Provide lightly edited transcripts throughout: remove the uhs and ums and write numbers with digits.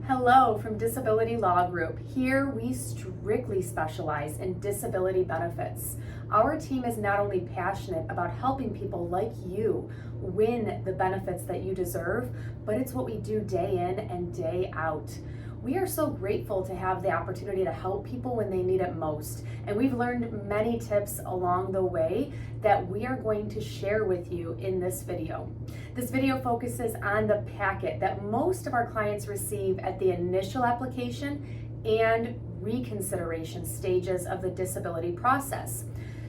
Hello from Disability Law Group. Here we strictly specialize in disability benefits. Our team is not only passionate about helping people like you win the benefits that you deserve, but it's what we do day in and day out. We are so grateful to have the opportunity to help people when they need it most. And we've learned many tips along the way that we are going to share with you in this video. This video focuses on the packet that most of our clients receive at the initial application and reconsideration stages of the disability process.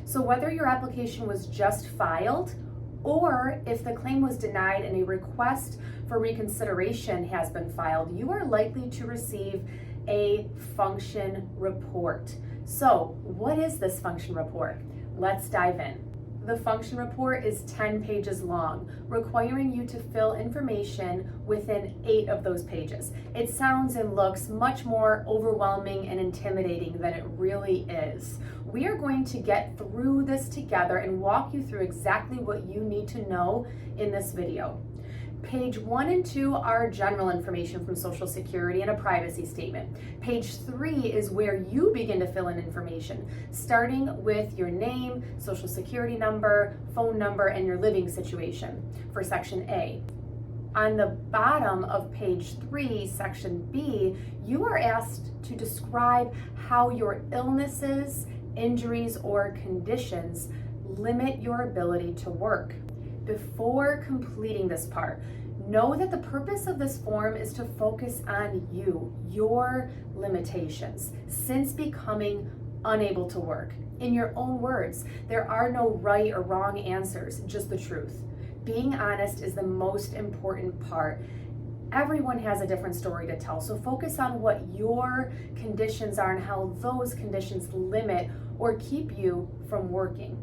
So whether your application was just filed or if the claim was denied and a request for reconsideration has been filed, you are likely to receive a function report. So what is this function report? Let's dive in. The function report is 10 pages long, requiring you to fill information within 8 of those pages. It sounds and looks much more overwhelming and intimidating than it really is. We are going to get through this together and walk you through exactly what you need to know in this video. Page 1 and 2 are general information from Social Security and a privacy statement. Page 3 is where you begin to fill in information, starting with your name, Social Security number, phone number, and your living situation for Section A. On the bottom of page 3, Section B, you are asked to describe how your illnesses, injuries, or conditions limit your ability to work. Before completing this part, know that the purpose of this form is to focus on you, your limitations, since becoming unable to work. In your own words, there are no right or wrong answers, just the truth. Being honest is the most important part. Everyone has a different story to tell, so focus on what your conditions are and how those conditions limit or keep you from working.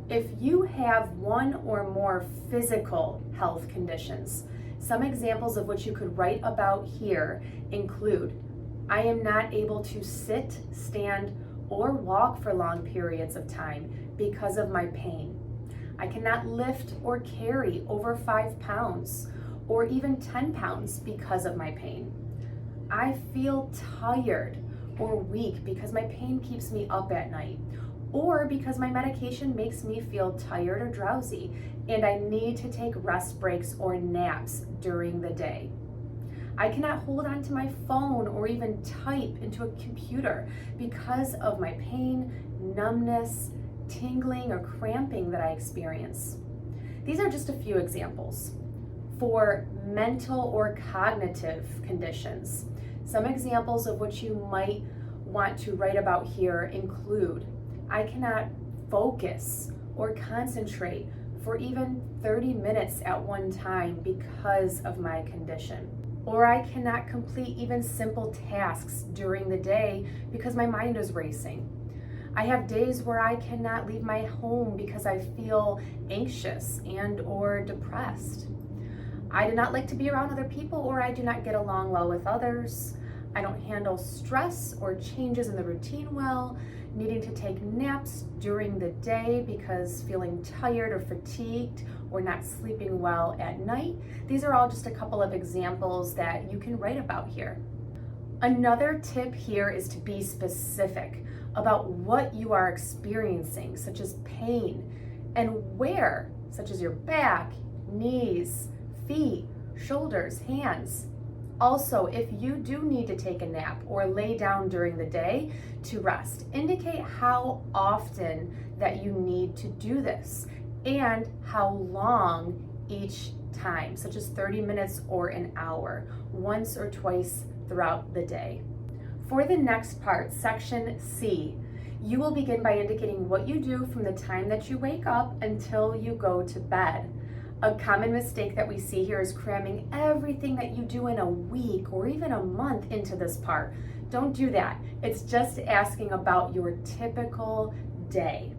If you have one or more physical health conditions, some examples of what you could write about here include: I am not able to sit, stand, or walk for long periods of time because of my pain. I cannot lift or carry over 5 pounds or even 10 pounds because of my pain. I feel tired or weak because my pain keeps me up at night, or because my medication makes me feel tired or drowsy and I need to take rest breaks or naps during the day. I cannot hold onto my phone or even type into a computer because of my pain, numbness, tingling, or cramping that I experience. These are just a few examples. For mental or cognitive conditions, some examples of what you might want to write about here include: I cannot focus or concentrate for even 30 minutes at one time because of my condition. Or I cannot complete even simple tasks during the day because my mind is racing. I have days where I cannot leave my home because I feel anxious and or depressed. I do not like to be around other people, or I do not get along well with others. I don't handle stress or changes in the routine well, needing to take naps during the day because feeling tired or fatigued, or not sleeping well at night. These are all just a couple of examples that you can write about here. Another tip here is to be specific about what you are experiencing, such as pain, and where, such as your back, knees, feet, shoulders, hands. Also, if you do need to take a nap or lay down during the day to rest, indicate how often that you need to do this and how long each time, such as 30 minutes or an hour, once or twice throughout the day. For the next part, Section C, you will begin by indicating what you do from the time that you wake up until you go to bed. A common mistake that we see here is cramming everything that you do in a week or even a month into this part. Don't do that. It's just asking about your typical day.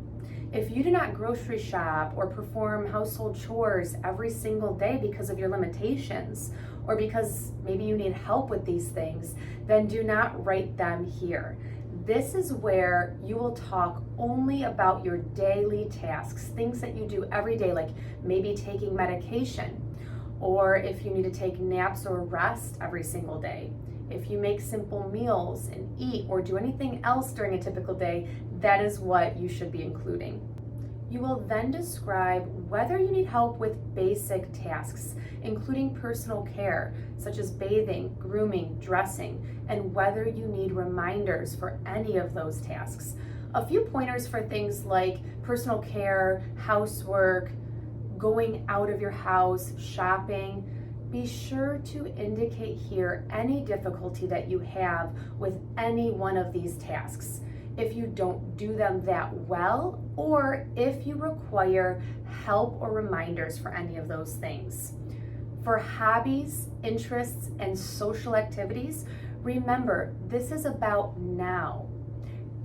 If you do not grocery shop or perform household chores every single day because of your limitations, or because maybe you need help with these things, then do not write them here. This is where you will talk only about your daily tasks, things that you do every day, like maybe taking medication, or if you need to take naps or rest every single day. if you make simple meals and eat or do anything else during a typical day, that is what you should be including. You will then describe whether you need help with basic tasks, including personal care, such as bathing, grooming, dressing, and whether you need reminders for any of those tasks. A few pointers for things like personal care, housework, going out of your house, shopping. Be sure to indicate here any difficulty that you have with any one of these tasks. If you don't do them that well, or if you require help or reminders for any of those things. For hobbies, interests, and social activities, remember, this is about now.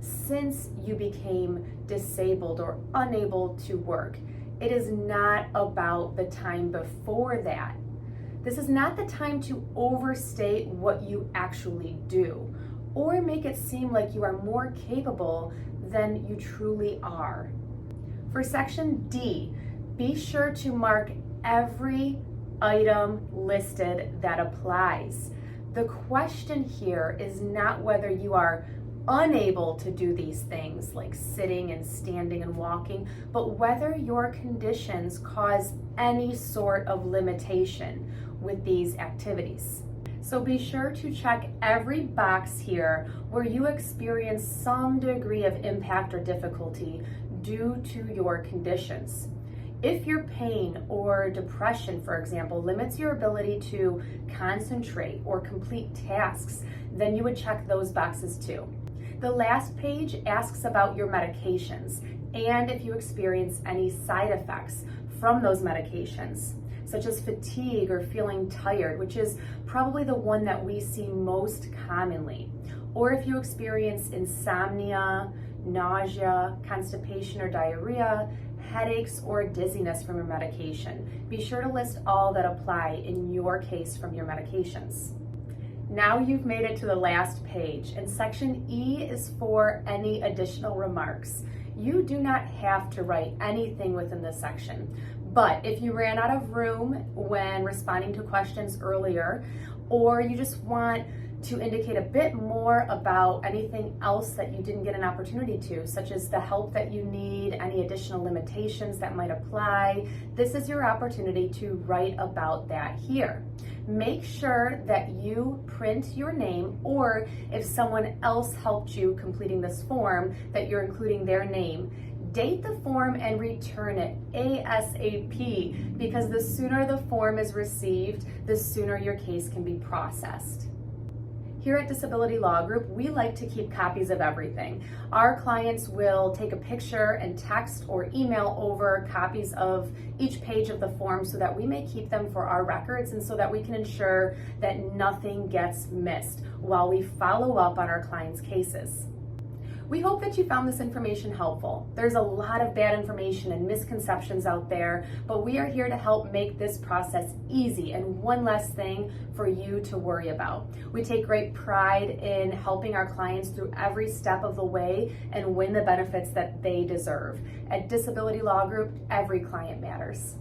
Since you became disabled or unable to work, it is not about the time before that. This is not the time to overstate what you actually do, or make it seem like you are more capable than you truly are. For section D, be sure to mark every item listed that applies. The question here is not whether you are unable to do these things like sitting and standing and walking, but whether your conditions cause any sort of limitation with these activities. So be sure to check every box here where you experience some degree of impact or difficulty due to your conditions. If your pain or depression, for example, limits your ability to concentrate or complete tasks, then you would check those boxes too. The last page asks about your medications and if you experience any side effects from those medications, such as fatigue or feeling tired, which is probably the one that we see most commonly. Or if you experience insomnia, nausea, constipation or diarrhea, headaches or dizziness from your medication. Be sure to list all that apply in your case from your medications. Now you've made it to the last page, and section E is for any additional remarks. You do not have to write anything within this section, but if you ran out of room when responding to questions earlier, or you just want to indicate a bit more about anything else that you didn't get an opportunity to, such as the help that you need, any additional limitations that might apply, this is your opportunity to write about that here. Make sure that you print your name, or if someone else helped you completing this form, that you're including their name. Date the form and return it ASAP, because the sooner the form is received, the sooner your case can be processed. Here at Disability Law Group, we like to keep copies of everything. Our clients will take a picture and text or email over copies of each page of the form so that we may keep them for our records and so that we can ensure that nothing gets missed while we follow up on our clients' cases. We hope that you found this information helpful. There's a lot of bad information and misconceptions out there, but we are here to help make this process easy and one less thing for you to worry about. We take great pride in helping our clients through every step of the way and win the benefits that they deserve. At Disability Law Group, every client matters.